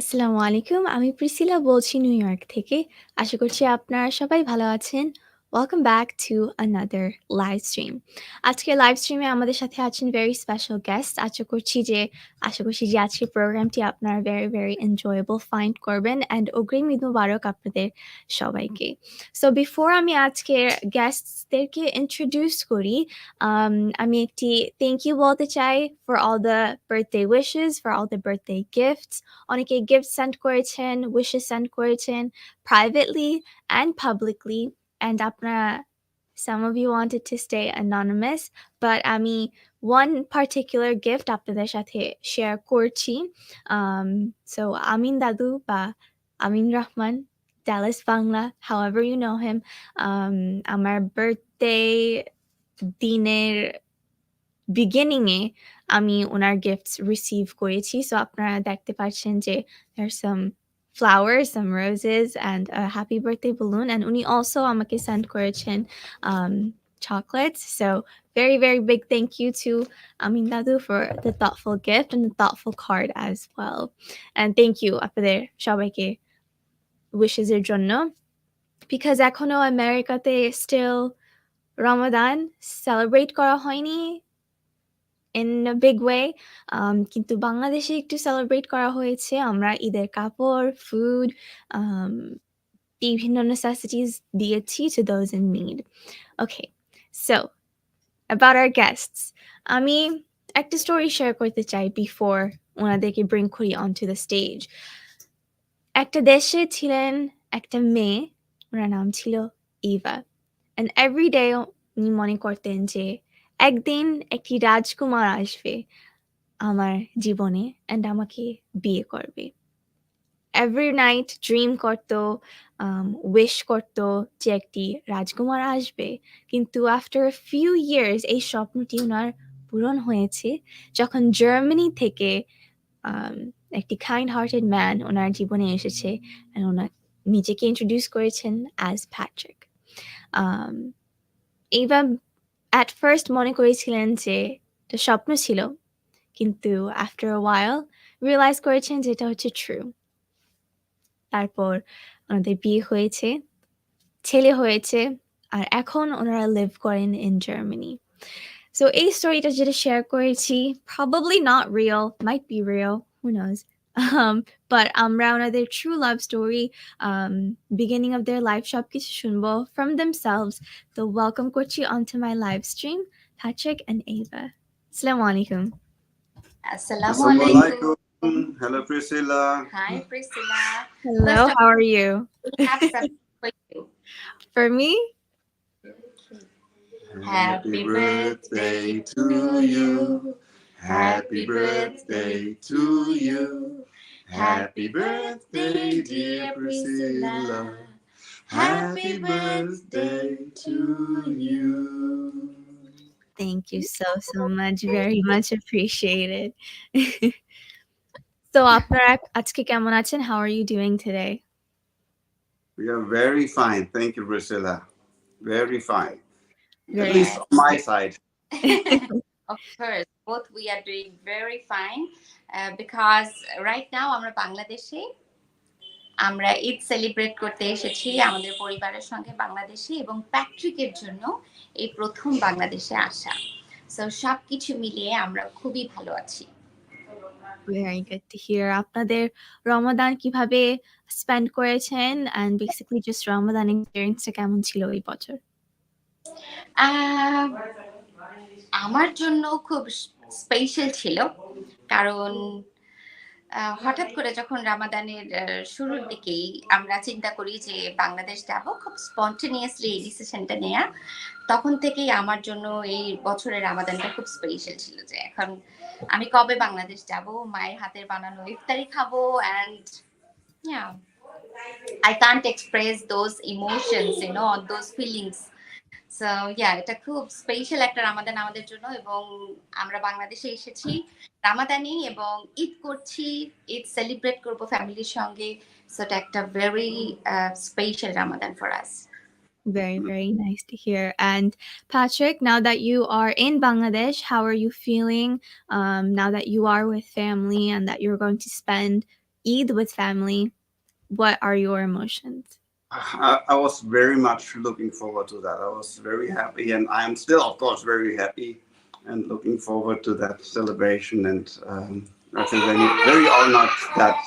আসসালামু আলাইকুম। আমি প্রিসিলা বলছি নিউইয়র্ক থেকে। আশা করছি আপনারা সবাই ভালো আছেন। Welcome back to another live stream. আজকের লাইভ স্ট্রিমে আমাদের সাথে আছেন very special guest. আশা করছি যে আজকের প্রোগ্রামটি আপনারা very enjoyable find করবেন and অগ্রিম ঈদ মুবারক আপনাদের সবাইকে। So before আমি আজকের guestsদেরকে introduce করি, আমি একটি thank you বলতে চাই for all the birthday wishes, for all the birthday gifts. অনেকে গিফট সেন্ড করেছেন, উইশেস সেন্ড করেছেন privately and publicly. And আপনারা some of you wanted to stay anonymous, but আমি one particular gift আপনাদের সাথে share করছি. So আমিন দাদু বা আমিন Rahman, Dallas Bangla, however you know him, আমার birthday দিনের beginning এ আমি ওনার gifts receive করেছি। So আপনারা দেখতে পাচ্ছেন যে there's some flowers, some roses and a happy birthday balloon, and উনি also আমাকে send করেছেন chocolates. So very big thank you to Amin Dadu for the thoughtful gift and the thoughtful card as well. And thank you আপনাদের সবাইকে wishes এর জন্য, because এখনো আমেরিকাতে still Ramadan celebrate করা হয়নি in a big way. কিন্তু বাংলাদেশে একটু সেলিব্রেট করা হয়েছে। আমরা ঈদের কাপড়, ফুড, বিভিন্ন necessities দিয়েছি to those in need. Okay, so about our guests. আমি একটা story share করতে চাই before ওনাদেরকে bring করি onto the stage. একটা দেশে ছিলেন একটা মেয়ে, ওনার নাম ছিল ইভা, and every day উনি মনে করতেন যে একদিন একটি রাজকুমার আসবে আমার জীবনে and আমাকে বিয়ে করবে. Every night dream করতো, wish করতো যে একটি রাজকুমার আসবে। কিন্তু after a few years এই স্বপ্নটি উনার পূরণ হয়েছে যখন জার্মানি থেকে একটি kind hearted man ওনার জীবনে এসেছে and ওনার নিজেকে introduce করেছেন as Patrick. Eva at first মনে করেছিলেন যে এটা স্বপ্ন ছিল, কিন্তু after a while realize করেছেন যে এটা হচ্ছে true. তারপর ওনাদের বিয়ে হয়েছে, ছেলে হয়েছে, আর এখন ওনারা live করেন in Germany. So এই স্টোরিটা যেটা শেয়ার করেছি probably not real, might be real, who knows. But আমরা ওনাদের true love story, beginning of their life সবকিছু শুনবো from themselves. So welcome করছি onto my live stream Patrick and Ava. Assalamu alaikum. Assalamu alaikum. Hello, Priscilla. Hi, Priscilla. Hello, how are you? We have something for you. For me? Happy birthday to you. Happy birthday to you. Happy birthday, dear Priscilla. Happy birthday to you. Thank you so much. Very much appreciated. So আপনারা আজকে কেমন আছেন? How are you doing today? We are very fine. Thank you, Priscilla. Very fine. Very At least on my side. Of course, both we are doing very fine because right now আমরা বাংলাদেশে আমরা Eid celebrate করতে এসেছি আমাদের পরিবারের সঙ্গে বাংলাদেশে, এবং প্যাট্রিকের জন্য এই প্রথম বাংলাদেশে আসা। সো সবকিছু মিলিয়ে আমরা খুবই ভালো আছি। Very good to hear. আপনাদের রমাদান কিভাবে স্পেন্ড করেছেন and basically just রমাদান এক্সপেরিয়েন্সটা কেমন ছিল এই বছর? আমার জন্য খুব স্পেশাল ছিল, কারণ হঠাৎ করে যখন রামাদানের শুরুর দিকেই আমরা চিন্তা করি যে বাংলাদেশ যাব, খুব স্পন্টেনিয়াসলি এই ডিসিশনটা নেয়া, তখন থেকেই আমার জন্য এই বছরের রামাদানটা খুব স্পেশাল ছিল যে এখন আমি কবে বাংলাদেশ যাব, মায়ের হাতের বানানো ইফতারি খাবো, and yeah, I can't express those emotions, you know, those feelings. So yeah, এটা খুব স্পেশাল একটা রামাদান আমাদের জন্য, এবং আমরা বাংলাদেশে এসেছি রামাদানে এবং ঈদ করছি, ঈদ সেলিব্রেট করব ফ্যামিলির সঙ্গে। সো এটা একটা very special Ramadan for us. Very nice to hear. And Patrick, now that you are in Bangladesh, how are you feeling now that you are with family and that you're going to spend Eid with family. What are your emotions? I was very much looking forward to that. I was very happy, and I am still, of course, very happy and looking forward to that celebration. And I feel very honored that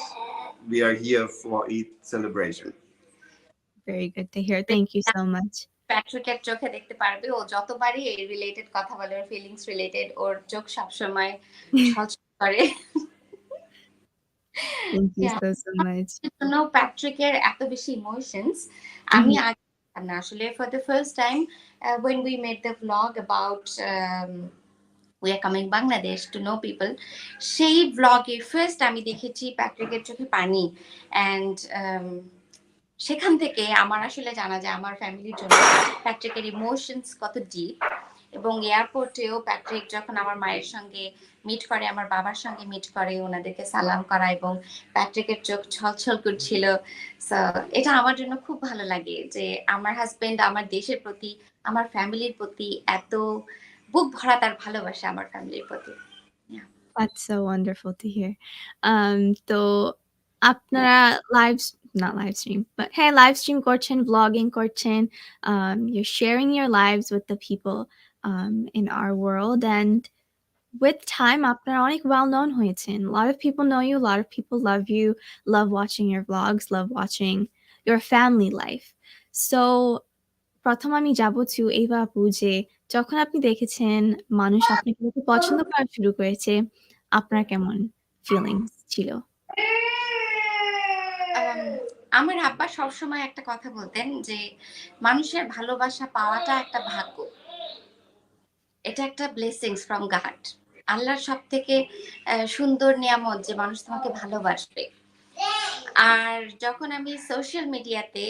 we are here for Eid celebration. Very good to hear. Thank you so much. প্যাট্রিকের চোখে দেখতে পারবে ও যতবারই এই related কথা বলে, ওর feelings related, ওর চোখ সবসময় ছলছল করে। Thank you Yeah. so much. জন্য প্যাট্রিকের এত বেশি ইমোশনস আমি আগে জানতাম না আসলে। For the first time when we made the vlog about we are coming Bangladesh to know people, সেই ভ্লগে ফার্স্ট আমি দেখেছি প্যাট্রিকের চোখে পানি। অ্যান্ড সেখান থেকে আমার আসলে জানা যায় আমার ফ্যামিলির জন্য প্যাট্রিকের ইমোশনস কত ডিপ। এবং এয়ারপোর্টেও প্যাট্রিক যখন আমার মায়ের সঙ্গে মিট করে, আমার বাবার সঙ্গে মিট করে, ওনাদেরকে সালাম করা, এবং প্যাট্রিকের চোখ ছলছল করছিল। সো এটা আমার জন্য খুব ভালো লাগে যে আমার হাজবেন্ড আমার দেশের প্রতি, আমার ফ্যামিলির প্রতি এত বুক ভরা তার ভালোবাসা আমার ফ্যামিলির প্রতি। That's so wonderful to hear. তো আপনারা not live stream, but hey, live stream করছেন, vlogging করছেন. You're sharing your lives with the people in our world, and with time, আপনারা অনেক well known হয়েছেন. A lot of people know you. A lot of people love you. Love watching your vlogs. Love watching your family life. So প্রথম আমি যাব to Ava আপু যে যখন আপনি দেখেছেন মানুষ আপনাকে দেখে পছন্দ করা শুরু করেছে, আপনার কেমন ফিলিংস ছিল? আমার আব্বা সবসময় একটা কথা বলতেন যে মানুষের ভালোবাসা পাওয়াটা একটা ভাগ্য, এটা একটা ব্লেসিংস ফ্রম গড, আল্লাহর সব থেকে সুন্দর নিয়ামত যে মানুষ তোমাকে ভালোবাসবে। আর যখন আমি সোশ্যাল মিডিয়াতে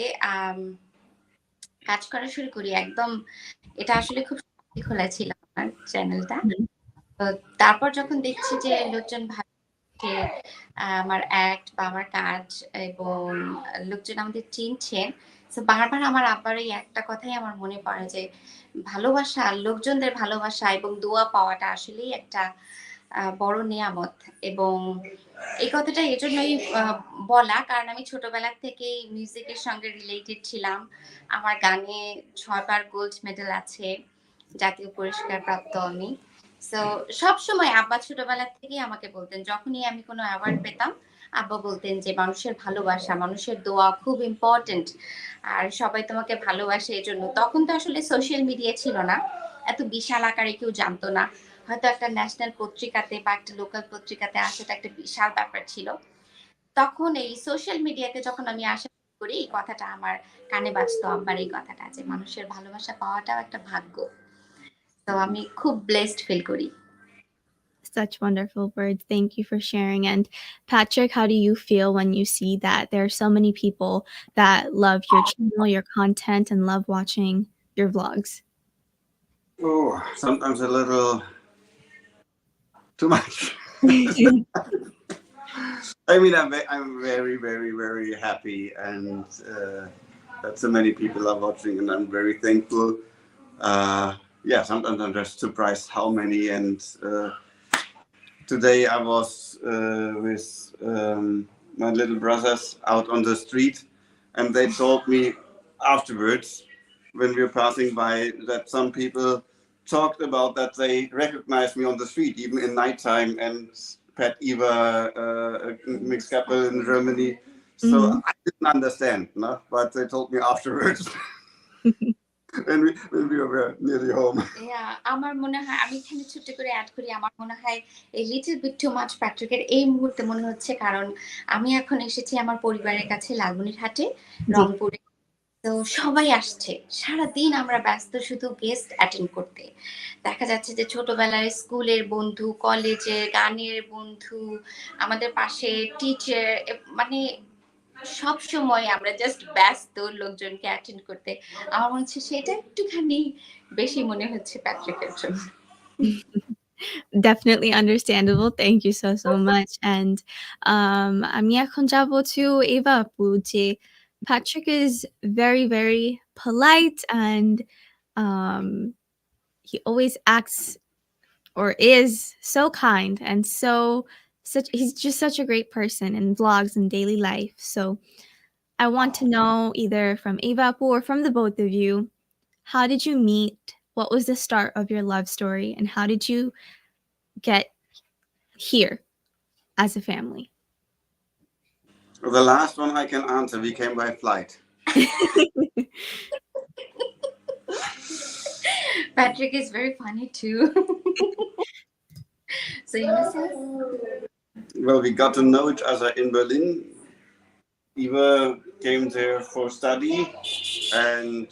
কাজ করা শুরু করি, একদম এটা আসলে খুব খোলা ছিল আমার চ্যানেলটা। তো তারপর যখন দেখছি যে লোকজন ভাবছে আমার অ্যাক্ট বা আমার কাজ, এবং লোকজন আমাদের চিনছেন, তো বারবার আমার আব্বার এই একটা কথাই আমার মনে পড়ে যে ভালোবাসা, লোকজনদের ভালোবাসা এবং দোয়া পাওয়াটা আসলেই একটা বড় নিয়ামত। এবং এই কথাটা এজন্যই বলা, কারণ আমি ছোটবেলা থেকেই মিউজিকের সঙ্গে রিলেটেড ছিলাম। আমার গানে 6 বার গোল্ড মেডেল আছে, জাতীয় পুরস্কার প্রাপ্ত আমি। সো সবসময় আব্বা ছোটবেলা থেকেই আমাকে বলতেন, যখনই আমি কোনো অ্যাওয়ার্ড পেতাম আব্বা বলতেন যে মানুষের ভালোবাসা, মানুষের দোয়া খুব ইম্পর্টেন্ট, আর সবাই তোমাকে ভালোবাসে। এজন্য তখন তো আসলে সোশ্যাল মিডিয়া ছিল না, এত বিশাল আকারে কেউ জানতো না। হয়তো একটা ন্যাশনাল পত্রিকাতে বা একটা লোকাল পত্রিকাতে আসাটা একটা বিশাল ব্যাপার ছিল। তখন এই সোশ্যাল মিডিয়াতে যখন আমি আসা করি, এই কথাটা আমার কানে বাজতো, আব্বার এই কথাটা যে মানুষের ভালোবাসা পাওয়াটাও একটা ভাগ্য। তো আমি খুব ব্লেসড ফিল করি। Such wonderful words. Thank you for sharing. And Patrick, how do you feel when you see that there are so many people that love your channel, your content, and love watching your vlogs? Oh, sometimes a little too much. I mean, I'm very, very, very happy, and that so many people are watching, and I'm very thankful. Yeah, sometimes I'm just surprised how many. And today I was with my little brothers out on the street, and they told me afterwards, when we were passing by, that some people talked about that they recognized me on the street, even in nighttime, and Pat Eva, a mixed couple in Germany. So I didn't understand, no? But they told me afterwards. when we were nearly home. আমার মনে হয় আমি এখানে ছোট্ট করে add করি, আমার মনে হয় এই লিটল বিট টু মাচ প্যাট্রিকের এই মুহূর্তে মনে হচ্ছে, কারণ আমি এখন এসেছি আমার পরিবারের কাছে লালমনিরহাটে, রংপুরে। তো সবাই আসছে, সারাদিন আমরা ব্যস্ত শুধু গেস্ট অ্যাটেন্ড করতে। দেখা যাচ্ছে যে ছোটবেলায় স্কুলের বন্ধু, কলেজের গানের বন্ধু, আমাদের পাশে টিচার, মানে সব সময় আমরা জাস্ট ব্যস্ত লোকজনকে অ্যাটেন্ড করতে। আমার মনে হচ্ছে সেটা একটুখানি বেশি মনে হচ্ছে প্যাট্রিকের জন্য। Definitely understandable. Thank you so much. And আমি এখন যাব to Ava আপু যে Patrick is very, very polite, and he always acts or is so kind and so he's just such a great person in vlogs and daily life. So I want to know either from Ava Apu or from the both of you, how did you meet? What was the start of your love story? And how did you get here as a family? The last one I can answer. We came by flight. Patrick is very funny too. So you must say. Well, we got to know each other in Berlin. Eva came there for study, and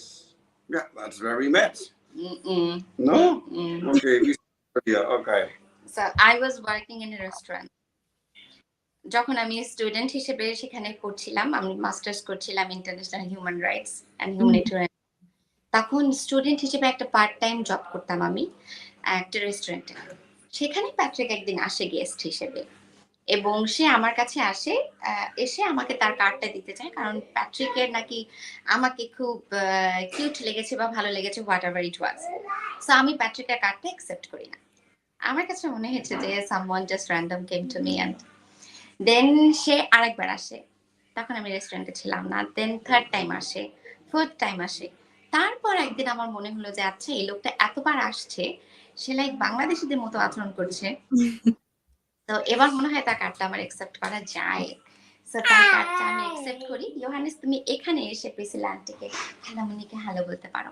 yeah, that's where we met. Mm-mm. No? Mm. Okay, we yeah, okay. So I was working in a restaurant. যখন আমি student হিসেবে সেখানে পড়ছিলাম, আমি masters করছিলাম international human rights and humanitarian. তখন student হিসেবে একটা পার্ট টাইম জব করতাম আমি একটা রেস্টুরেন্টে। সেখানে প্যাট্রিক একদিন আসে গেস্ট হিসেবে এবং সে আমার কাছে আসে, এসে আমাকে তার কার্ডটা দিতে চায়, কারণ প্যাট্রিকের নাকি আমাকে খুব কিউট লেগেছে বা ভালো লেগেছে, what ever it was. So আমি প্যাট্রিকের কার্ডটা অ্যাকসেপ্ট করি না। আমার কাছে মনে হয়েছে যে someone just random came to me and then সে আরেকবার আসে, তখন আমি রেস্টুরেন্টে ছিলাম না। দেন থার্ড টাইম আসে, ফোর্থ টাইম আসে। তারপর একদিন আমার মনে হলো যে আচ্ছা এই লোকটা এতবার আসছে, সে লাইক বাংলাদেশিদের মতো আচরণ করছে, তো এবার মনে হয় তার কার্ডটা আমার অ্যাকসেপ্ট করা যায়। সো তার কার্ডটা আমি অ্যাকসেপ্ট করি। ইয়োহানেস, তুমি এখানে এসে প্রিসিলা আন্টিকে, খালামণিকে হ্যালো বলতে পারো।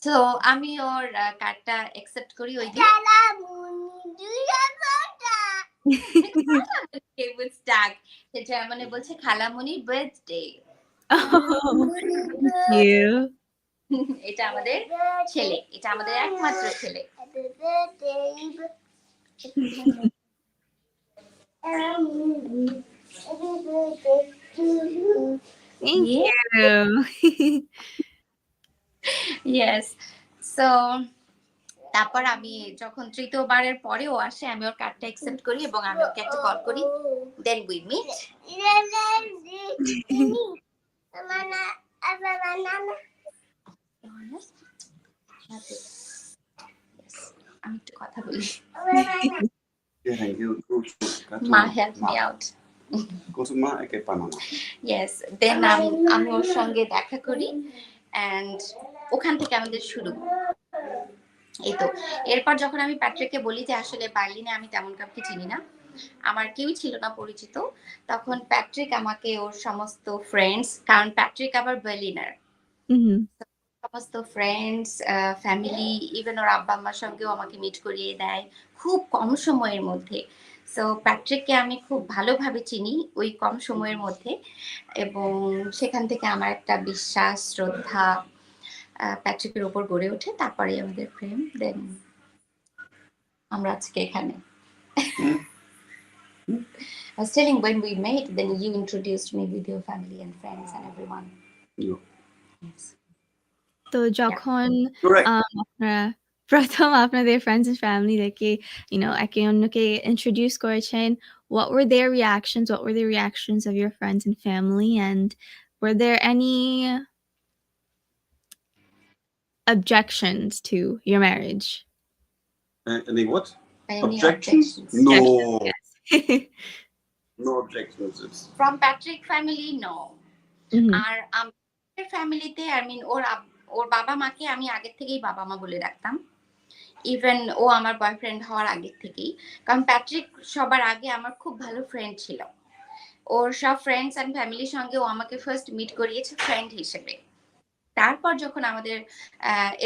তো আমি ওর কার্ডটা অ্যাকসেপ্ট করি ওই দিন। সে জার্মানে বলছে খালামণির বার্থডে। Oh, thank you. এটা আমাদের ছেলে, এটা আমাদের একমাত্র ছেলে। Thank Yeah. you. Yes. So তারপর আমি যখন তৃতীয়বারের পরেও আসে, আমি ওর কার্ডটা অ্যাকসেপ্ট করি এবং আমি ওকে একটা কল করি। Then we meet. আমি একটু কথা বলি। Yeah, thank you. মা help me out. Go to Ma Ecke Panama. Yes, then আমি ওর সঙ্গে দেখা করি অ্যান্ড ওখান থেকে আমাদের শুরু। এই তো এরপর যখন আমি প্যাট্রিককে বলি যে আসলে বার্লিনে আমি তেমন কাউকে চিনি না, আমার কেউ ছিল না পরিচিত, তখন প্যাট্রিক আমাকে ওর সমস্ত ফ্রেন্ডস, কারণ প্যাট্রিক আবার বার্লিনার, সমস্ত ফ্রেন্ডস, ফ্যামিলি, ইভেন ওর আব্বা আম্মার সঙ্গেও আমাকে মিট করিয়ে দেয় খুব কম সময়ের মধ্যে। সো প্যাট্রিককে আমি খুব ভালোভাবে চিনি ওই কম সময়ের মধ্যে, এবং সেখান থেকে আমার একটা বিশ্বাস, শ্রদ্ধা প্যাট্রিকের উপর গড়ে ওঠে। তারপরে আমাদের প্রেম, দেন আমরা আজকে এখানে। I was telling when we met, then you introduced me with your family and friends and everyone. Yeah. Yes. তো যখন Correct. আপনারা প্রথম আপনাদের friends and family দেখে একে অন্যকে introduce করেছেন, what were their reactions? What were the reactions of your friends and family? And were there any objections to your marriage? Any what? Any Objections? objections? No. Yes. No objections. It's From Patrick family, no. Mhm. আর আমাদের ফ্যামিলিতে ওর বাবা মাকে আমি আগের থেকেই বাবা মা বলে রাখতাম, ইভেন ও আমার বয়ফ্রেন্ড হওয়ার আগের থেকেই, কারণ প্যাট্রিক সবার আগে আমার খুব ভালো ফ্রেন্ড ছিল। ওর সব ফ্রেন্ডস অ্যান্ড ফ্যামিলির সঙ্গে ও আমাকে ফার্স্ট মিট করিয়েছে ফ্রেন্ড হিসেবে। তারপর যখন আমাদের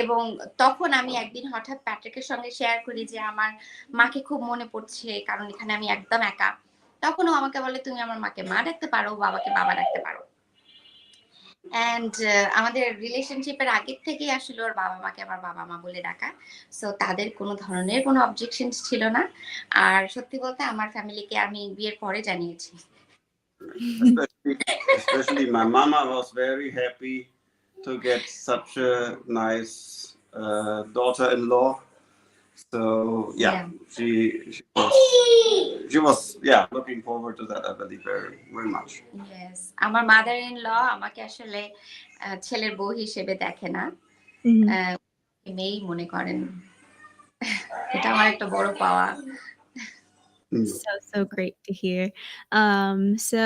এবং তখন আমি একদিন হঠাৎ প্যাট্রিকের সঙ্গে শেয়ার করি যে আমার মাকে খুব মনে পড়ছে, কারণ এখানে আমি একদম একা। তখন ও আমাকে বলে তুমি আমার মাকে মা ডাকতে পারো, বাবাকে বাবা ডাকতে পারো। অ্যান্ড আমাদের রিলেশনশিপের আগের থেকেই আসলে ওর বাবা মাকে আমার বাবা মা বলে ডাকা। সো তাদের কোনো ধরনের কোনো অবজেকশনস ছিল না। আর সত্যি বলতে আমার ফ্যামিলিকে আমি বিয়ের পরে জানিয়েছি। especially my mama was very happy to get such a nice daughter-in-law. So yeah. She was looking forward to that, I believe, very very much. Yes, আমার মাদার ইন ল আমাকে আসলে ছেলের বউ হিসেবে দেখে না, মেয়েই মনে করেন। এটা আমার একটা বড় পাওয়া। Mm. So great to hear. So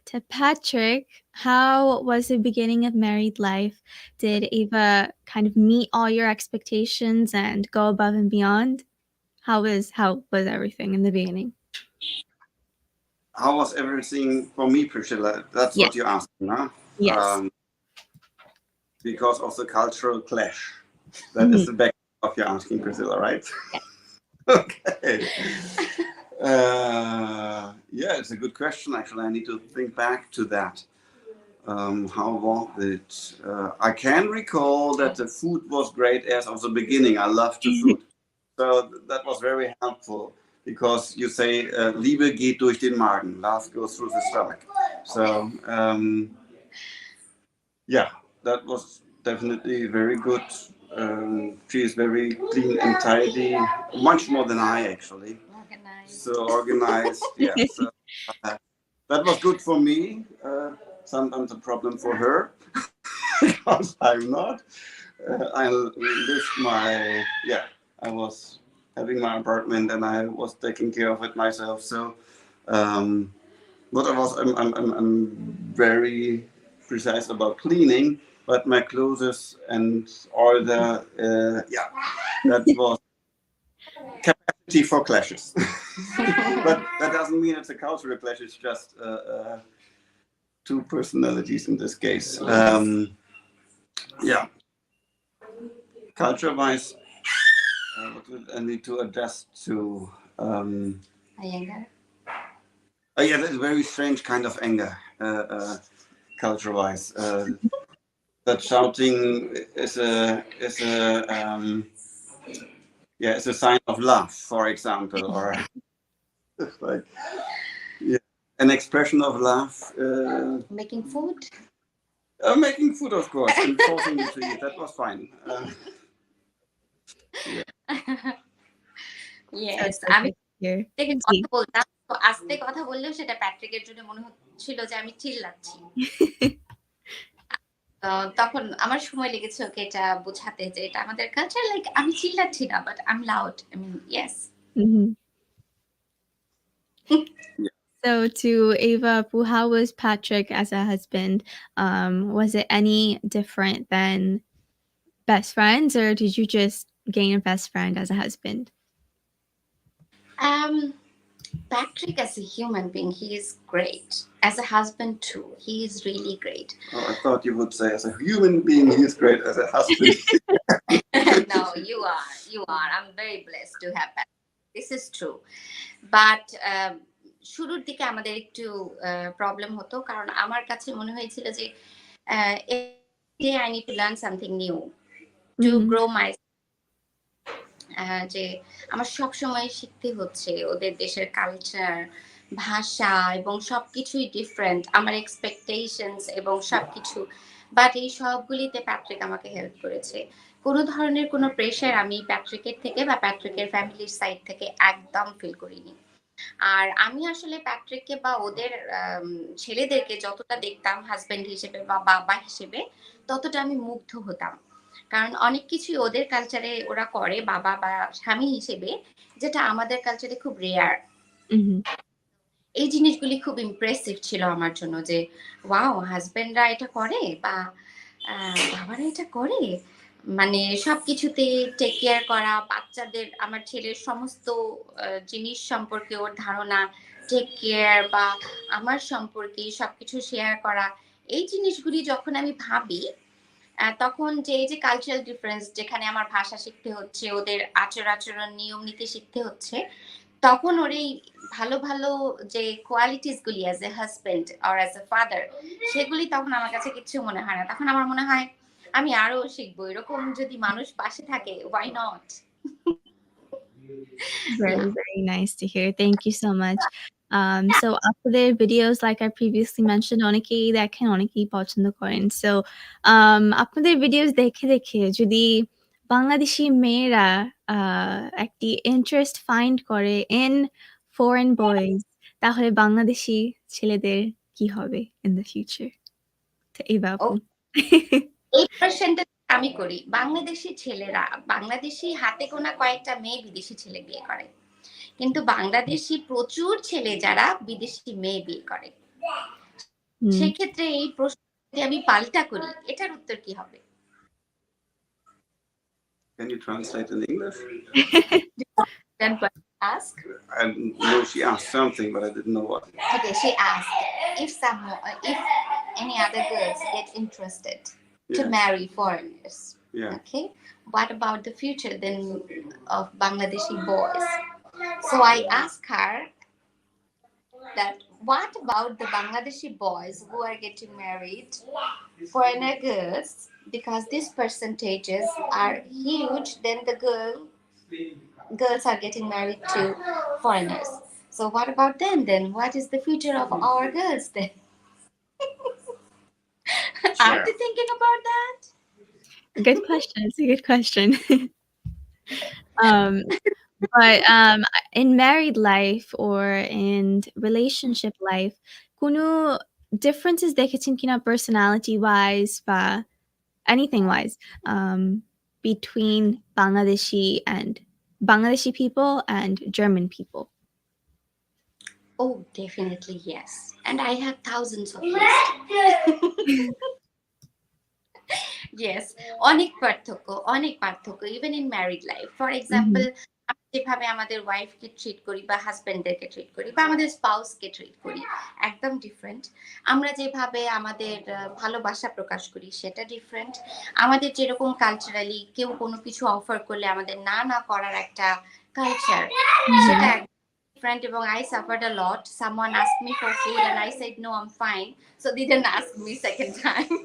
to Patrick, how was the beginning of married life? Did Ava kind of meet all your expectations and go above and beyond? How was everything in the beginning? How was everything for me, Priscilla? That's Yes. what you asked, no? Yes. Because of the cultural clash. That Mhm. is the back of your asking, Priscilla, right? Yes. Okay. Yeah, it's a good question. Actually, I need to think back to that. How was it? I can recall that the food was great as of the beginning. I loved the food. So that was very helpful because you say, Liebe geht durch den Magen, love goes through the stomach. So, yeah, that was definitely very good. She is very clean and tidy, much more than I actually. Organized. So organized, yeah. So, that was good for me. Sometimes a problem for her because I'm not. I lived I was having my apartment and I was taking care of it myself. So, um, I'm very precise about cleaning, but my clothes and all the, that was capacity for clashes. But that doesn't mean it's a cultural clash, it's just two personalities in this case. Yeah, culture-wise, what would I need to adjust to? Ayengar. Yeah, that's a very strange kind of anger, culture-wise. That shouting is a sign of love, for example, or like yeah, an expression of love. Making food. Making food, of course, and forcing me to eat. That was fine. Yes, So আমি good to hear. থেকে জি। কথা বলতাম। তো আস্তে কথা বললেও সেটা প্যাট্রিকের জন্য মনে হচ্ছিল যে আমি চিল্লাচ্ছি। তখন আমার সময় লেগেছে ওকে এটা বোঝাতে যে এটা আমাদের কালচার লাইক আমি চিল্লাচ্ছি না but I am loud. I mean yes. Mhm. So to Ava, how was Patrick as a husband? Was it any different than best friends, or did you just gain a best friend as a husband? Patrick as a human being, he is great. As a husband too, he is really great. Oh, I thought you would say, as a human being, he is great. As a husband, No, you are. You are. I'm very blessed to have Patrick. This is true. But শুরুর দিকে আমাদের একটু problem হতো কারণ আমার কাছে মনে হয়েছিল যে I need to learn something new to Mhm. grow my যে আমার সবসময় শিখতে হচ্ছে ওদের দেশের কালচার, ভাষা এবং সবকিছুই ডিফারেন্ট। আমার এক্সপেকটেশনস এবং সবকিছু। বাট এই সবগুলিতে প্যাট্রিক আমাকে হেল্প করেছে। কোনো ধরনের কোনো প্রেশার আমি প্যাট্রিকের থেকে বা প্যাট্রিকের ফ্যামিলির সাইড থেকে একদম ফিল করিনি। আর আমি আসলে প্যাট্রিককে বা ওদের ছেলেদেরকে যতটা দেখতাম হাসব্যান্ড হিসেবে বা বাবা হিসেবে, ততটা আমি মুগ্ধ হতাম। কারণ অনেক কিছুই ওদের কালচারে ওরা করে বাবা বা স্বামী হিসেবে, যেটা আমাদের কালচারে খুব রেয়ার। Mhm. এই জিনিসগুলি খুব ইমপ্রেসিভ ছিল আমার জন্য যে, ওয়াও! হাসব্যান্ডরা এটা করে বা বাবারা এটা করে। মানে সবকিছুতে টেক কেয়ার করা, বাচ্চাদের আমার ছেলের সমস্ত জিনিস সম্পর্কে ওর ধারণা, টেক কেয়ার বা আমার সম্পর্কে সবকিছু শেয়ার করা। এই জিনিসগুলি যখন আমি ভাবি তখন যে এই যে কালচারাল ডিফারেন্স যেখানে আমার ভাষা শিখতে হচ্ছে, ওদের আচার-আচরণ, নিয়ম-নীতি শিখতে হচ্ছে, তখন ওর এই ভালো, ভালো যে কোয়ালিটিস গুলি as a husband or as a father সেগুলি তখন আমার কাছে কিচ্ছু মনে হয় না। তখন আমার মনে হয় আমি আরো শিখবো। এরকম যদি মানুষ পাশে থাকে, why not? Yeah. Very nice to hear. Thank you so much. So আপনাদের videos like I previously mentioned অনেকেই দেখেন, অনেকেই পছন্দ করেন। So আপনাদের videos দেখে যদি বাংলাদেশী মেয়েরা একটি ইন্টারেস্ট ফাইন্ড করে in foreign boys তাহলে বাংলাদেশী ছেলেদের কি হবে in the future? তো Ava ও আপু। এই কোয়েশ্চেনটা আমি করি। বাংলাদেশী ছেলেরা বাংলাদেশী হাতে গোনা কয়েকটা মেয়ে বিদেশী ছেলে বিয়ে করে। কিন্তু বাংলাদেশি প্রচুর ছেলে যারা বিদেশি মেয়ে বিয়ে করে। হুম। সেক্ষেত্রে এই প্রশ্ন যদি আমি পাল্টা করি, এটার উত্তর কি হবে? Can you translate in English? Then ask. I know she asked something, but I didn't know what. Okay, she asked if any other girls get interested to Yeah. marry foreigners. Yeah. Okay, what about the future then of Bangladeshi boys? So I asked her that what about the Bangladeshi boys who are getting married, foreigner girls, because these percentages are huge, then the girls are getting married to foreigners. So what about them then? What is the future of our girls then? Aren't you thinking about that? Good question. It's a good question. But in married life or in relationship life, কোনো differences দেখেছেন কিনা personality wise বা anything wise between Bangladeshi people and German people? Oh, definitely yes. And I have thousands of lists. Yes, অনেক পার্থক্য even in married life. For example, যেভাবে আমাদের ওয়াইফকে treat করি বা হাজবেন্ডদেরকে ট্রিট করি বা আমাদের স্পাউসকে ট্রিট করি একদম ডিফারেন্ট। আমরা যেভাবে আমাদের ভালোবাসা প্রকাশ করি সেটা ডিফারেন্ট। আমাদের যেরকম কালচারালি কেউ কোনো কিছু অফার করলে আমাদের না না করার একটা কালচার, সেটা different এবং I suffered a lot. Someone asked me for food and I said no, I'm fine. So they didn't ask me second time.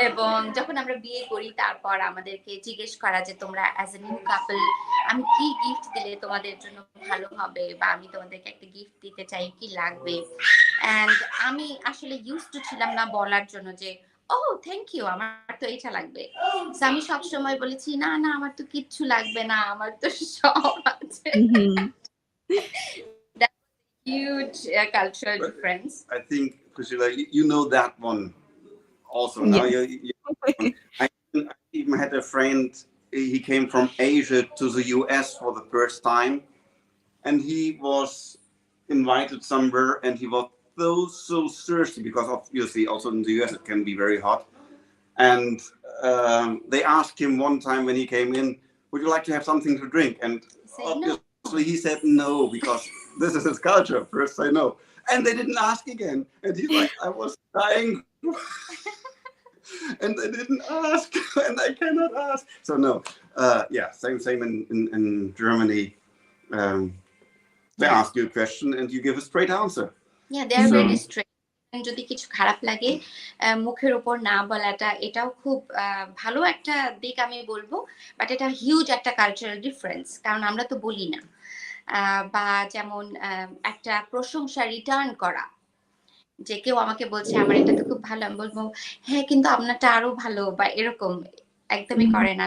এবং যখন আমরা বিয়ে করি তারপর আমাদেরকে জিজ্ঞেস করা যে তোমরা অ্যাজ এ নিউ কাপল আমি কি গিফট দিলে তোমাদের জন্য ভালো হবে বা আমি তোমাদেরকে একটা গিফট দিতে চাই, কি লাগবে। এন্ড আমি আসলে ইউজড টু ছিলাম না বলার জন্য যে ও থ্যাংক ইউ, আমার তো এটা লাগবে। সো আমি সবসময় বলেছি না না আমার তো কিচ্ছু লাগবে না, আমার তো সব আছে। Huge cultural difference. I think, Priscilla, you know that one also. Yes. Now I even had a friend. He came from Asia to the US for the first time, and he was invited somewhere, and he was so thirsty because obviously also in the US it can be very hot. And they asked him one time when he came in, "Would you like to have something to drink?" And obviously he said no because this is his culture. First say no, and they didn't ask again. And he's like, "I was dying." And they didn't ask, and I cannot ask. So no, yeah, same in Germany. They ask you a question and you give a straight answer. Yeah, they are very straight. যদি কিছু খারাপ লাগে মুখের উপর না বলাটা এটাও খুব ভালো একটা দিক আমি বলবো, বাট এটা হিউজ একটা কালচারাল ডিফারেন্স, কারণ আমরা তো বলি না। বা যেমন একটা প্রশংসা রিটার্ন করা, যে কেউ আমাকে বলছে আমার এটা তো খুব ভালো, আমি বলবো হ্যাঁ কিন্তু আপনারটা আরো ভালো, বা এরকম একদমই করে না।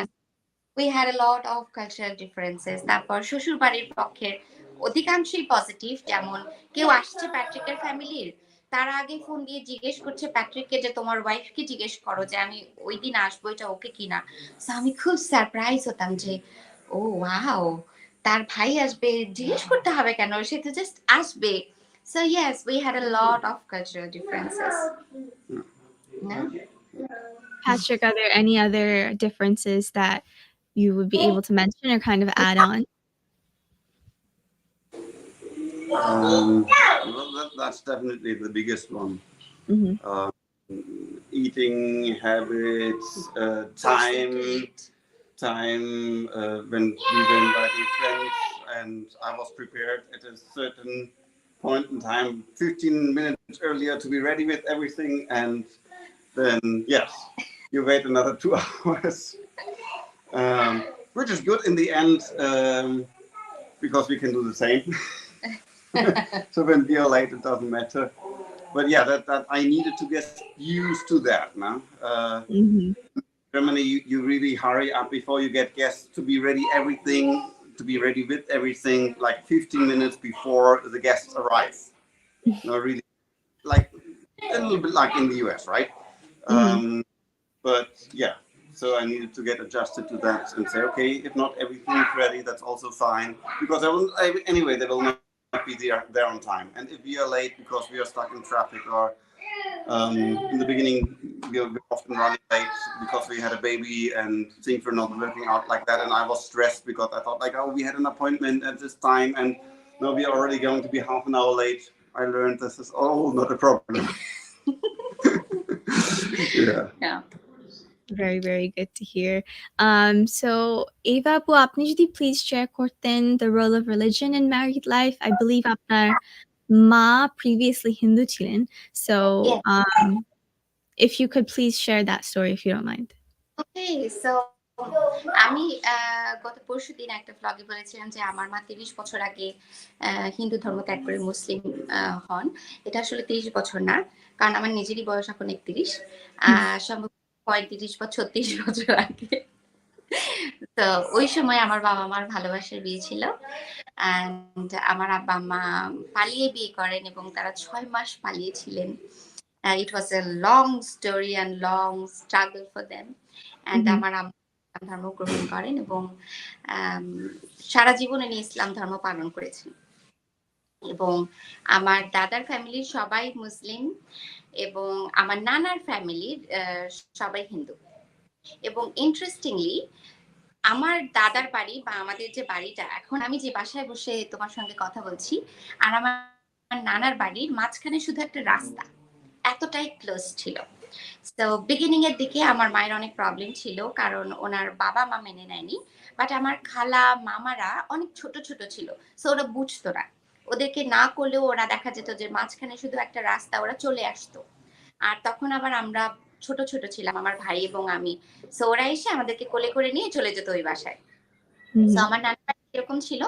We had a lot of cultural differences. তারপর শ্বশুর বাড়ির পক্ষের অধিকাংশই পজিটিভ, যেমন কেউ আসছে প্যাট্রিকের ফ্যামিলির, তার আগে ফোন দিয়ে জিজ্ঞেস করছে প্যাট্রিককে যে তোমার ওয়াইফকে জিজ্ঞেস করো যে আমি ওই দিন আসবো, এটা ওকে কিনা। সো আমি খুব সারপ্রাইজ হতাম যে ও ওয়াও, তার ভাই আসবে, জিজ্ঞেস করতে হবে কেন, সে তো জাস্ট আসবে। So yes, we had a lot of cultural differences. No? Patrick, are there any other differences that you would be able to mention or kind of add on? Well, that's definitely the biggest one. Eating habits, time when we were inviting friends, and I was prepared at a certain point in time, 15 minutes earlier, to be ready with everything, and then yes, you wait another 2 hours, which is good in the end, because we can do the same. So when we are late, it doesn't matter. But yeah, that I needed to get used to that. Now, Germany, you really hurry up before you get guests to be ready with everything like 15 minutes before the guests arrive. No, really, like a little bit like in the US, right? But yeah, So I needed to get adjusted to that and say, okay, if not everything is ready, that's also fine. Because anyway, they will not be there on time. And if we are late because we are stuck in traffic, or in the beginning, we're often running late because we had a baby and things were not working out like that. And I was stressed because I thought, like, oh, we had an appointment at this time and now we are already going to be half an hour late. I learned this is not a problem. Yeah. Very, very good to hear. So Ava আপু আপনি যদি please share করতেন the role of religion in married life. I believe আপনার মা previously Hindu ছিলেন. So Yeah. if you could please share that story if you don't mind. Okay, so আমি গত পরশুদিন একটা ব্লগে বলেছিলাম যে আমার মা 30 বছর আগে হিন্দু ধর্ম ত্যাগ করে মুসলিম হন। এটা আসলে 30 বছর না, কারণ আমার নিজেরই বয়স এখন 31, সম্ভবত 35 বা 36 বছর আগে। তো ওই সময় আমার বাবা মার ভালোবাসার বিয়ে ছিল, and আমার আব্বা আম্মা পালিয়ে বিয়ে করেন এবং তারা 6 মাস পালিয়েছিলেন। It was a long story and long struggle for them. And আমার আম্মা ইসলাম ধর্ম গ্রহণ করেন এবং সারা জীবন উনি ইসলাম ধর্ম পালন করেছেন। এবং আমার দাদার ফ্যামিলির সবাই মুসলিম এবং আমার নানার ফ্যামিলির সবাই হিন্দু। এবং ইন্টারেস্টিংলি আমার দাদার বাড়ি বা আমাদের যে বাড়িটা, এখন আমি যে বাসায় বসে তোমার সঙ্গে কথা বলছি, আর আমার নানার বাড়ির মাঝখানে শুধু একটা রাস্তা, এতটাই ক্লোজ ছিল। তো বিগিনিং এর দিকে আমার মায়ের অনেক প্রবলেম ছিল, কারণ ওনার বাবা মা মেনে নেয়নি, বাট আমার খালা মামারা অনেক ছোট ছোট ছিল, সো ওরা বুঝতো না। ওদেরকে না করলেও ওরা দেখা যেত যে মাঝখানে শুধু একটা রাস্তা, ওরা চলে আসতো। আর তখন আবার আমরা ছোট ছোট ছিলাম, আমার ভাই এবং আমি, সো ওরা এসে আমাদেরকে কোলে করে নিয়ে চলে যেত ওই বাসায়। সো আমার নানা এরকম ছিল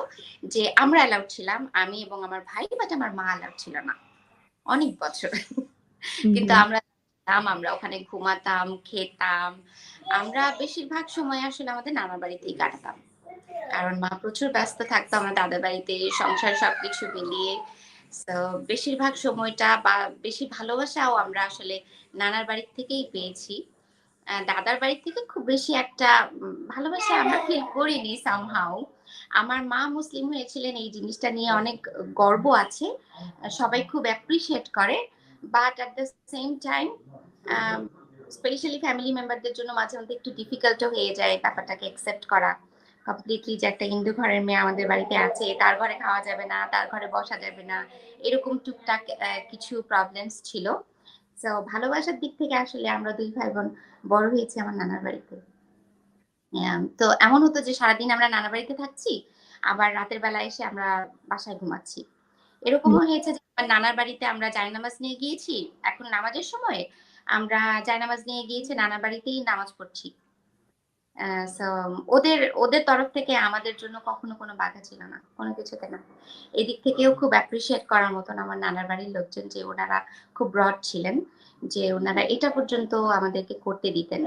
যে আমরা অ্যালাউড ছিলাম, আমি এবং আমার ভাই, বাট আমার মা অ্যালাউড ছিল না অনেক বছর। কিন্তু আমরা ওখানে ঘুমাতাম, খেতাম। আমরা বেশিরভাগ সময় আসলে আমাদের নানার বাড়িতেই কাটাতাম, কারণ মা প্রচুর ব্যস্ত থাকতো আমার দাদার বাড়িতে সংসার সবকিছু মিলিয়ে। তো বেশিরভাগ সময়টা বা বেশি ভালোবাসাও আমরা আসলে নানার বাড়ি থেকেই পেয়েছি। দাদার বাড়ি থেকে খুব বেশি একটা ভালোবাসা আমরা ফিল করিনি সামহাউ। আমার মা মুসলিম হয়েছিলেন, এই জিনিসটা নিয়ে অনেক গর্ব আছে, সবাই খুব অ্যাপ্রিশিয়েট করে। But at the same time specially family মেম্বারদের জন্য মাঝে মধ্যে একটু ডিফিকাল্টও হয়ে যায় ব্যাপারটাকে অ্যাকসেপ্ট করা কমপ্লিটলি, যে একটা হিন্দু ঘরের মেয়ে আমাদের বাড়িতে আছে, তার ঘরে খাওয়া যাবে না, তার ঘরে বসা যাবে না, এরকম টুকটাক কিছু প্রবলেমস ছিল। তো ভালোবাসার দিক থেকে আসলে আমরা 2 ভাই বোন বড় হয়েছি আমার নানার বাড়িতে। তো এমন হতো যে সারাদিন আমরা নানার বাড়িতে থাকছি, আবার রাতের বেলা এসে আমরা বাসায় ঘুমাচ্ছি। এরকমও হয়েছে যে আমার নানার বাড়িতে আমরা জায়নামাজ নিয়ে গিয়েছি, এখন নামাজের সময় আমরা জায়নামাজ নিয়ে গিয়েছি, নানার বাড়িতেই নামাজ পড়ছি। সো ওদের তরফ থেকে আমাদের জন্য কখনো কোনো বাধা ছিল না, কোনো কিছুতে না। এদিক থেকেও খুব অ্যাপ্রিশিয়েট করার মতন আমার নানার বাড়ির লোকজন, যে ওনারা খুব ব্রড ছিলেন, যে ওনারা এটা পর্যন্ত আমাদেরকে করতে দিতেন।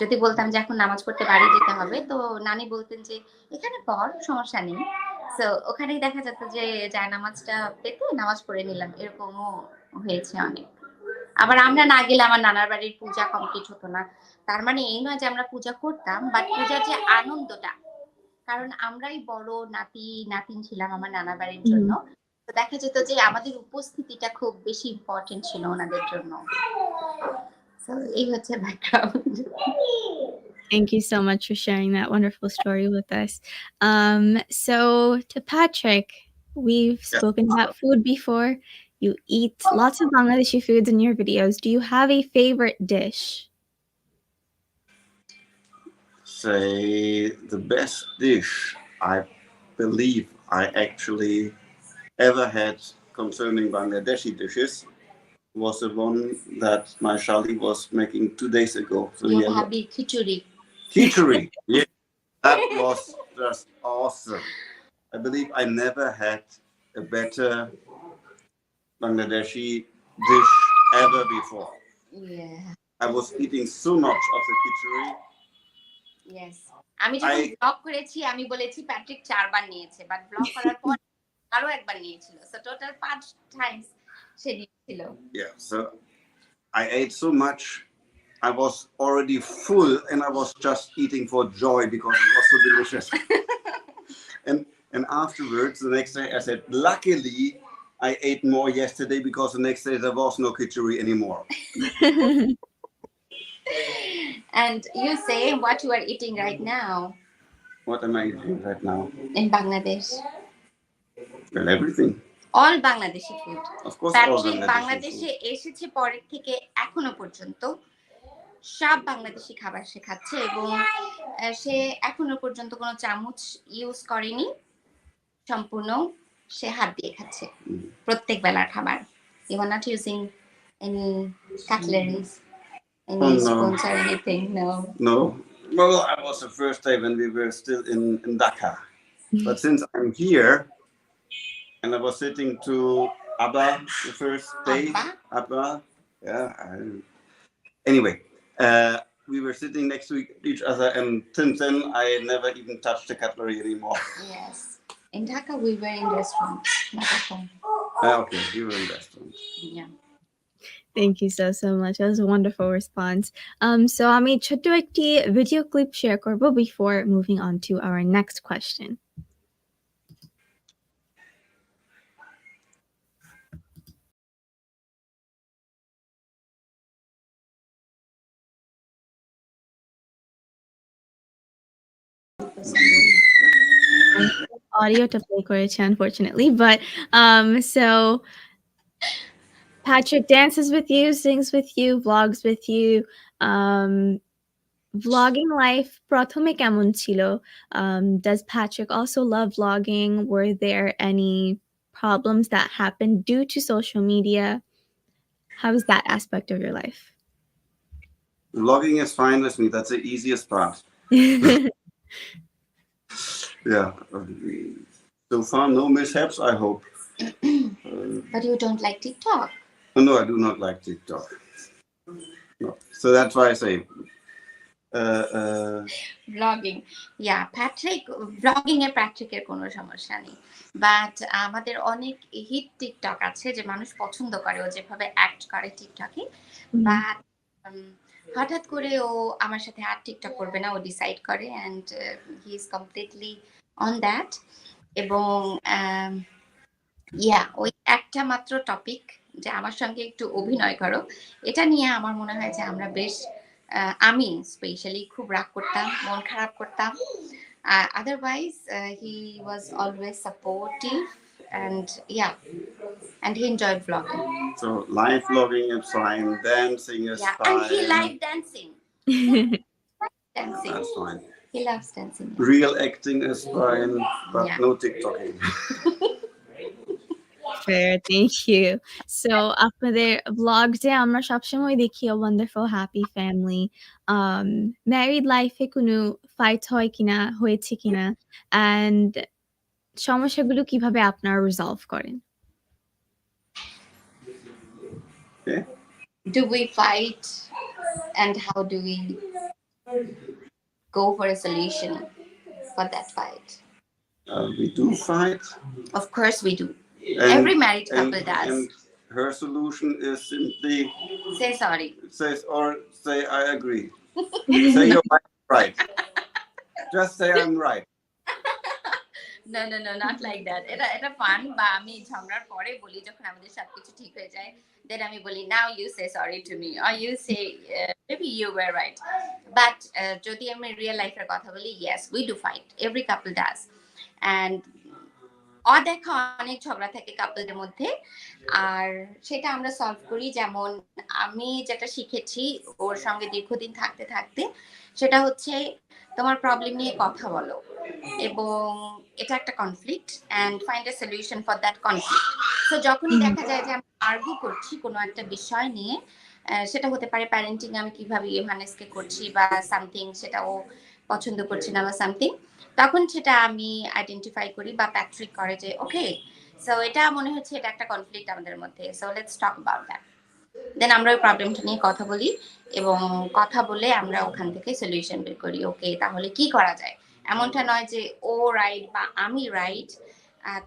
যদি বলতাম যে এখন নামাজ পড়তে বাড়ি যেতে হবে, তো নানি বলতেন যে এখানে পড়, সমস্যা নেই। সো ওখানেই দেখা যেত যে জায়নামাজটা পেতে নামাজ পড়ে নিলাম, এরকমও হয়েছে অনেক। আবার আমরা না গেলে আমার নানার বাড়ির পূজা কমপ্লিট হতো না। তার মানে এই নয় যে আমরা পূজা করতাম, বাট পূজার যে আনন্দটা, কারণ আমরাই বড় নাতি নাতিন ছিলাম আমার নানার বাড়ির জন্য, তো দেখা যেত যে আমাদের উপস্থিতিটা খুব বেশি ইম্পর্টেন্ট ছিল ওনাদের জন্য। সো এই হচ্ছে background. Thank you so much for sharing that wonderful story with us. So to Patrick, we've spoken about food before. You eat lots of Bangladeshi foods in your videos. Do you have a favorite dish? Say the best dish I believe I actually ever had concerning Bangladeshi dishes was the one that my Shali was making 2 days ago. So Khichuri. Khichuri. Yeah, that was just awesome. I believe I never had a better Bangladeshi dish ever before. Yeah. I was eating so much of the khichuri. Yes. আমি যখন blog করেছি আমি বলেছি Patrick 4 বার নিয়েছে, but blog করার পর আরো একবার নিয়েছিল, সো টোটাল 5 টাইমস সে নিয়েছিল। Yeah, so I ate so much I was already full and I was just eating for joy because it was so delicious. and afterwards, the next day, I said, luckily, I ate more yesterday because the next day there was no khichdi anymore. And you say what you are eating right now What am I eating right now? in Bangladesh? Well, everything. All Bangladeshi food. Of course, all Patrick Bangladeshi বাংলাদেশে food. এসেছে পরের থেকে এখনো পর্যন্ত সব বাংলাদেশি খাবার সে খাচ্ছে এবং সে এখনো পর্যন্ত কোনো চামচ ইউজ করেনি, সম্পূর্ণ সে হাত দিয়ে খাচ্ছে প্রত্যেক বেলার খাবার। You are not using any cutleries, any spoons or anything? No. No. Well, I was the first day when we were still in Dhaka. But since I'm here, and I was sitting to Abba the first day. Abba? Yeah. Anyway, we were sitting next to each other, and since then, I never even touched the cutlery anymore. Yes. In Dhaka, we were in restaurant, not at home. Okay, you were in restaurant. Yeah. Thank you so much. That was a wonderful response. So আমি ছোট্ট একটি video clip share করব before moving on to our next question. Audio to play করেছে unfortunately, but so Patrick dances with you, sings with you, vlogs with you. Vlogging life প্রথমে কেমন ছিল? Does Patrick also love vlogging? Were there any problems that happened due to social media? How is that aspect of your life? Vlogging is fine with me. That's the easiest part. Yeah. So far, no mishaps, I hope. But you don't like TikTok? No, I do not like TikTok. No. So that's why I say vlogging. Yeah, vlogging এ প্যাট্রিকের কোনো সমস্যা নেই, but আমাদের অনেক hit TikTok আছে যে মানুষ পছন্দ করে ও যেভাবে অ্যাক্ট করে টিকটকে, বাট হঠাৎ করে ও আমার সাথে আর টিকটক করবে না, ও ডিসাইড করে and he is completely on that. এবং ওই একটা মাত্র টপিক যে আমার সঙ্গে একটু অভিনয় করো, এটা নিয়ে আমার মনে হয় যে আমরা বেশ আমি স্পেশালি খুব রাগ করতাম, মন খারাপ করতাম। Otherwise, he was always supportive and he enjoyed vlogging. So live vlogging is fine, dancing is fine. And he liked dancing. That's fine. He loves dancing. Real acting is fine, but no TikToking. Fair, thank you. So আপনাদের vlogs-এ আমরা সবসময় দেখি a wonderful happy family. Married life-এ কোনো fight হয় কিনা, হয়েছে কিনা, and সমস্যাগুলো কিভাবে আপনারা resolve করেন? Okay. Do we fight, and how do we go for a solution for that fight? We do fight. Of course we do. And, every married couple does. And her solution is simply say sorry. Say I agree. Say you're right. Just say I'm right. No, not like that. এটা fun, বা আমি ঝগড়ার পরে বলি যখন আমাদের সবকিছু ঠিক হয়ে যায়, then আমি বলি now you say sorry to me, or you say maybe you were right. But যদি আমি রিয়েল লাইফের কথা বলি, yes, we do fight. Every couple does. And দেখা অনেক ঝগড়া থাকে কাপলদের মধ্যে, আর সেটা আমরা সলভ করি। যেমন আমি যেটা শিখেছি ওর সঙ্গে দীর্ঘদিন থাকতে থাকতে, সেটা হচ্ছে তোমার প্রবলেম নিয়ে কথা বলো এবং এটা একটা conflict and find a solution for that conflict. So যখনই দেখা যায় যে আমরা আর্গু করছি কোনো একটা বিষয় নিয়ে, সেটা হতে পারে প্যারেন্টিং আমি কিভাবে ইউহানেসকে করছি বা সামথিং, সেটা ও পছন্দ করছে না বা সামথিং, তখন সেটা আমি আইডেন্টিফাই করি বা প্যাট্রিক করে যে ওকে, সো এটা মনে হচ্ছে এটা একটা কনফ্লিক্ট আমাদের মধ্যে, so let's talk about that. Then আমরা ওই প্রবলেমটা নিয়ে কথা বলি এবং কথা বলে আমরা ওখান থেকে সলিউশন বের করি। ওকে, তাহলে কি করা যায়? এমনটা নয় যে ও রাইট বা আমি রাইট,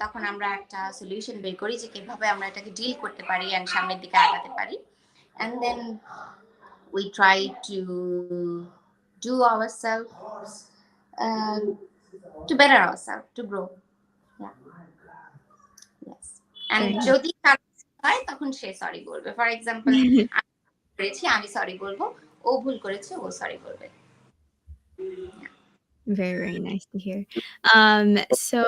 তখন আমরা একটা সলিউশন বের করি যে কিভাবে আমরা এটাকে ডিল করতে পারি অ্যান্ড সামনের দিকে আগাতে পারি। And then we try to do ourselves to better ourselves, to grow. Yeah. Yes. And Very যদি হয় তখন সে সরি বলবে, ফর এক্সাম্পল করেছি আমি সরি বলবো, ও ভুল করেছে ও সরি বলবে। very, very nice to hear. So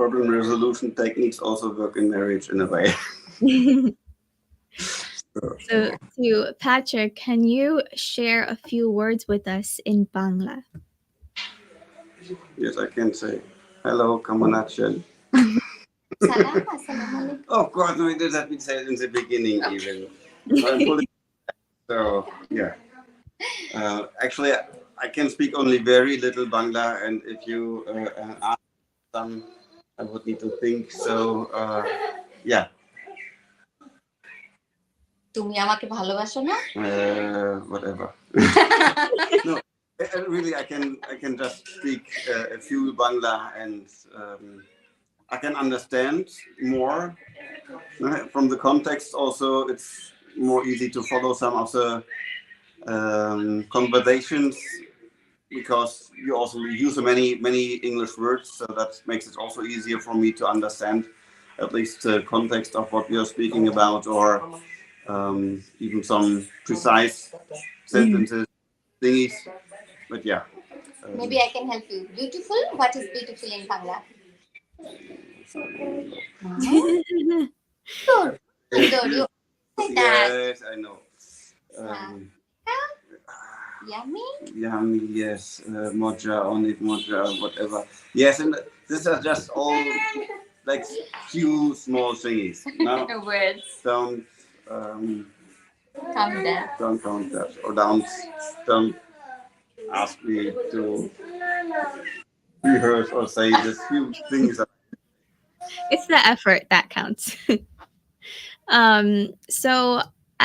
Problem resolution techniques also work in marriage in a way. so to Patrick, can you share a few words with us in Bangla? Yes, I can say hello, Kamanachan. সালাম, আসসালামু আলাইকুম। Of course, no, this has been said in the beginning even. So yeah. Actually, I can speak only very little Bangla, and if you ask some, I would need to think. So yeah. তুমি আমাকে ভালোবাসো না? Whatever. No, really, I can just speak a few Bangla, and I can understand more from the context. Also, it's more easy to follow some of the conversations because you also use many English words, so that makes it also easier for me to understand at least the context of what we are speaking about, or even some precise sentences, thingies. But yeah. Maybe I can help you. Beautiful? What is beautiful in Bangla? Good. Good. You say that. Yes, I know. Yummy? Yummy, yes. Moja, onit moja, whatever. Yes, and these are just all like few small things. No? Words. Don't Calm down. don't count that, or don't ask me to rehearse or say these few things. It's the effort that counts. So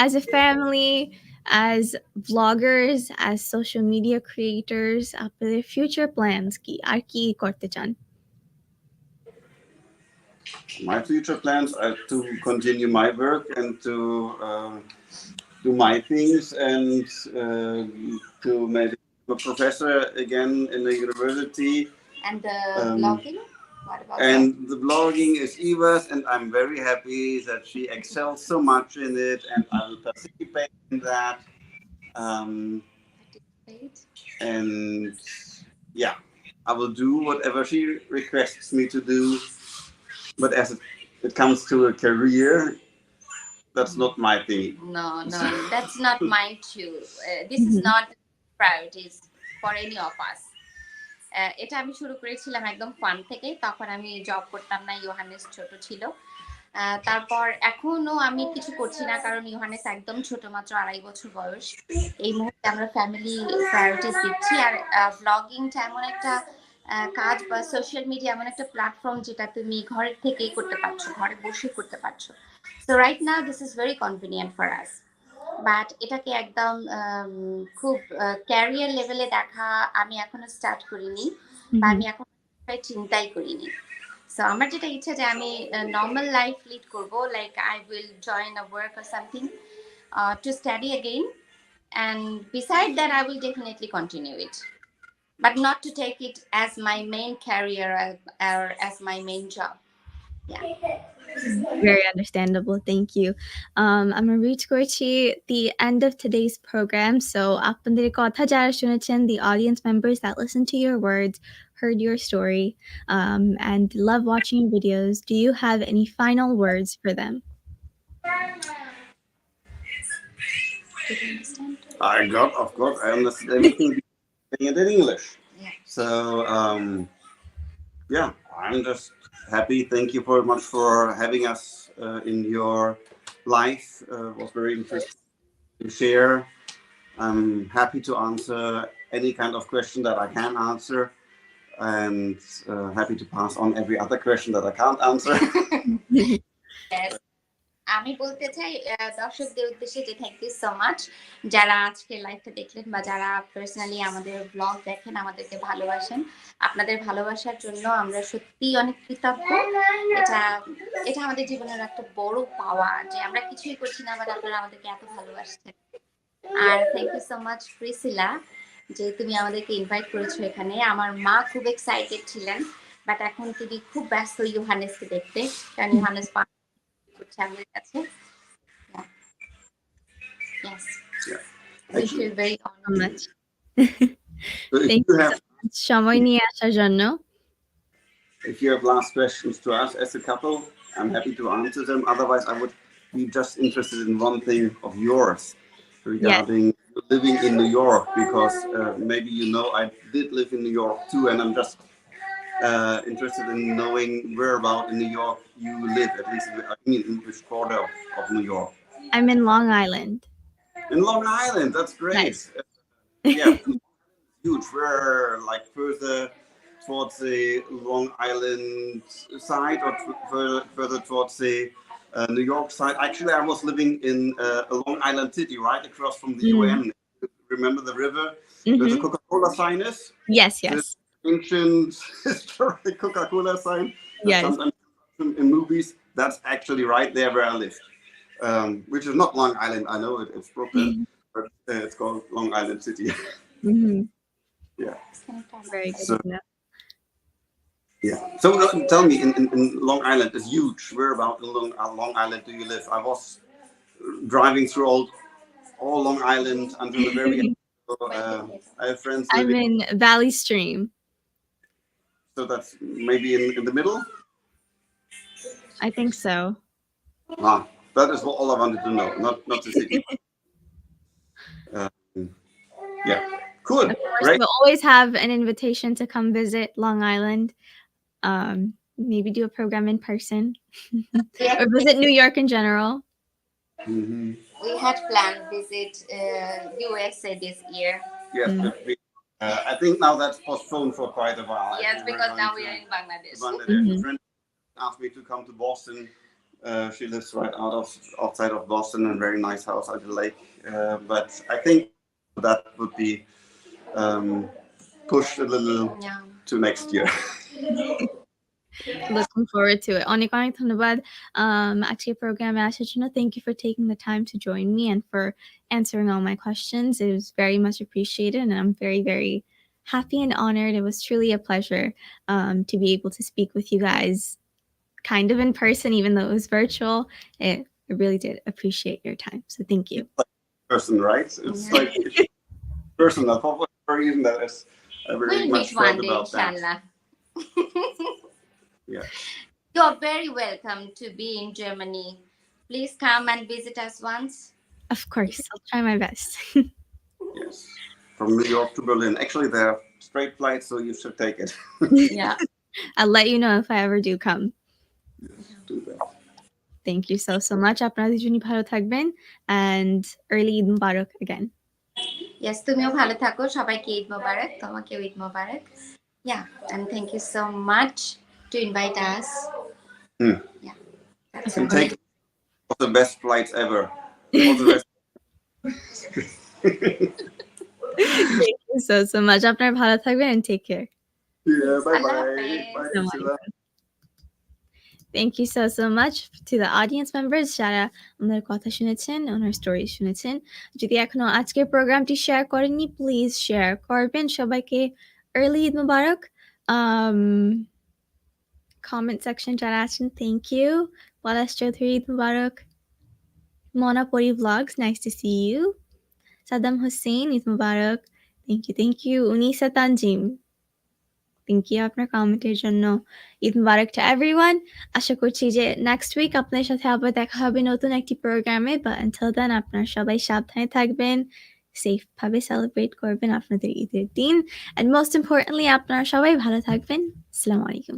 as a family, as vloggers, as social media creators, আপনাদের future plans কি? আর কি করতে চান? My future plans are to continue my work and to do my things, and to maybe be a professor again in the university. And the blogging? What about And the blogging is Eva's, and I'm very happy that she excels so much in it, and I will participate in that. that? And yeah, I will do whatever she requests me to do. But as it comes to a career, that's not my thing. No, that's not mine too. This is not priorities for any of us. এটা আমি শুরু করেছিলাম একদম fun থেকে, তখন আমি job করতাম না, ইয়োহানেস ছোট ছিল। তারপর এখনো আমি কিছু করছি না, কারণ ইয়োহানেস একদম ছোট, মাত্র 2.5 বছর বয়স। এই মুহূর্তে আমরা ফ্যামিলি প্রায়োরিটিস দিচ্ছি। আর ব্লগিংটা এমন একটা কাজ বা সোশ্যাল মিডিয়া এমন একটা প্ল্যাটফর্ম যেটা তুমি ঘরের থেকেই করতে পারছো, ঘরে বসে করতে পারছো। So right now this is very convenient for us, but এটাকে একদম খুব ক্যারিয়ার লেভেলে দেখা আমি এখনো স্টার্ট করিনি, বা আমি এখন চিন্তাই করিনি। সো আমার যেটা ইচ্ছা যে আমি নর্মাল লাইফ লিড করব, like I will join a work or something to study again, and beside that I will definitely continue it, but not to take it as my main career or as my main job. Yeah. Very understandable. Thank you. I'm reach করছি the end of today's program. So আপনাদের কথা যারা শুনেছেন, the audience members that listened to your words, heard your story, and love watching your videos, do you have any final words for them? Did you understand? Of course, I understand everything in English. Yeah. So yeah, I'm just happy. Thank you very much for having us in your life. It was very interesting to share. I'm happy to answer any kind of question that I can answer, and happy to pass on every other question that I can't answer. Yes. আমি বলতে চাই দর্শকদের উদ্দেশ্যে যে thank you so much, যারা আজকে লাইভটা দেখলেন বা যারা পার্সোনালি আমাদের ব্লগ দেখেন, আমাদেরকে ভালোবাসেন। আপনাদের ভালোবাসার জন্য আমরা সত্যি অনেক কৃতজ্ঞ। এটা আমাদের জীবনের একটা বড় পাওয়া, যে আমরা কিছুই করছি না, বাট আপনারা আমাদেরকে এত ভালোবাসছেন। আর thank you so much Priscilla যে তুমি আমাদেরকে ইনভাইট করেছো এখানে। আমার মা খুব এক্সাইটেড ছিলেন, বাট এখন তিনি খুব ব্যস্ত ইউহানেসকে দেখতে, কারণ ইউহানেস করছে আমাদের কাছে। Yes, Yeah. we Actually, feel very so honored. much. so if Thank you you have so much সময় নিয়ে আসার জন্য। if you have last questions to us as a couple, I'm happy to answer them. Otherwise, I would be just interested in one thing of yours regarding living in New York, because maybe you know I did live in New York too, and I'm just interested in knowing whereabout in New York you live, at least I mean in which quarter of New York. I'm in Long Island. In Long Island, that's great. Nice. Yeah, huge. We're like further towards the Long Island side, or further towards the New York side. Actually, I was living in Long Island City, right across from the UN. Remember the river where the Coca-Cola sign is? Yes, yes. Ancient historic Coca-Cola sign that Yes. sometimes in movies. That's actually right there where I lived, which is not Long Island. I know it's Brooklyn, but it's called Long Island City. Yeah. Very good. So- Yeah. So tell me, in Long Island is huge. Whereabout in Long Island do you live? I was driving through all Long Island until the very end. So, I have friends I'm living. in Valley Stream. So that's maybe in the middle. I think so. Ah, that is all I wanted to know. Not the city. Yeah. Cool. Of course, Great. we'll always have an invitation to come visit Long Island. Maybe do a program in person or visit New York in general. Mhm. We had planned visit USA this year. Yes. but I think now that's postponed for quite a while. I Yes, think we're because going now to we are in Bangladesh. Bangladesh. A friend asked me to come to Boston. She lives right outside of Boston, in a very nice house at the lake. But I think that would be pushed a little Yeah. to next year. Looking forward to it. অনেক অনেক ধন্যবাদ আজকে প্রোগ্রামে আসার জন্য. Thank you for taking the time to join me and for answering all my questions. It was very much appreciated, and I'm very, very happy and honored. It was truly a pleasure to be able to speak with you guys kind of in person, even though it was virtual. I really did appreciate your time. So thank you. Person, right? It's like personal. For whatever reason, that is I very We'll much meet one felt day, about that. inshallah. Yeah. You're very welcome to be in Germany. Please come and visit us once. Of course, I'll try my best. Yes. From New York to Berlin. Actually, there are straight flights, so you should take it. Yeah. I'll let you know if I ever do come. Do that. Thank you so much. আপনারা দুজনই ভালো থাকবেন, and early Eid Mubarak again. Yes, তুমিও ভালো থাকো, সবাইকে ঈদ মোবারক, তোমাকেও ঈদ মোবারক. Yeah, and thank you so much to invite us. Yeah. That's And it. take the best flights ever. All the rest. Thank you so much. আপনারা ভালো থাকবেন, and take care. Yeah, bye Allah bye. Hafiz. Bye, So Priscilla. Thank you so much to the audience members যারা ওনার কথা শুনেছেন, ওনার story শুনেছেন. যদি এখনো আজকের প্রোগ্রামটি শেয়ার করেননি, প্লিজ শেয়ার করবেন. সবাইকে early Eid Mubarak. Comment section যারা আছেন, thank you. Walas Chaudhary, Eid Mubarak. Mona Puri Vlogs, nice to see you. Saddam Hussein, Eid Mubarak. Thank you. Unisa Tanjim, thank you আপনার কমেন্টের জন্য. ঈদ মুবারক to everyone. আশা করছি যে next week আপনাদের সাথে আবার দেখা হবে নতুন একটি প্রোগ্রামে. But until then, আপনারা সবাই সাবধানে থাকবেন, সেফ ভাবে সেলিব্রেট করবেন আপনাদের ঈদের দিন, and most importantly আপনারা সবাই ভালো থাকবেন. আসসালামু আলাইকুম.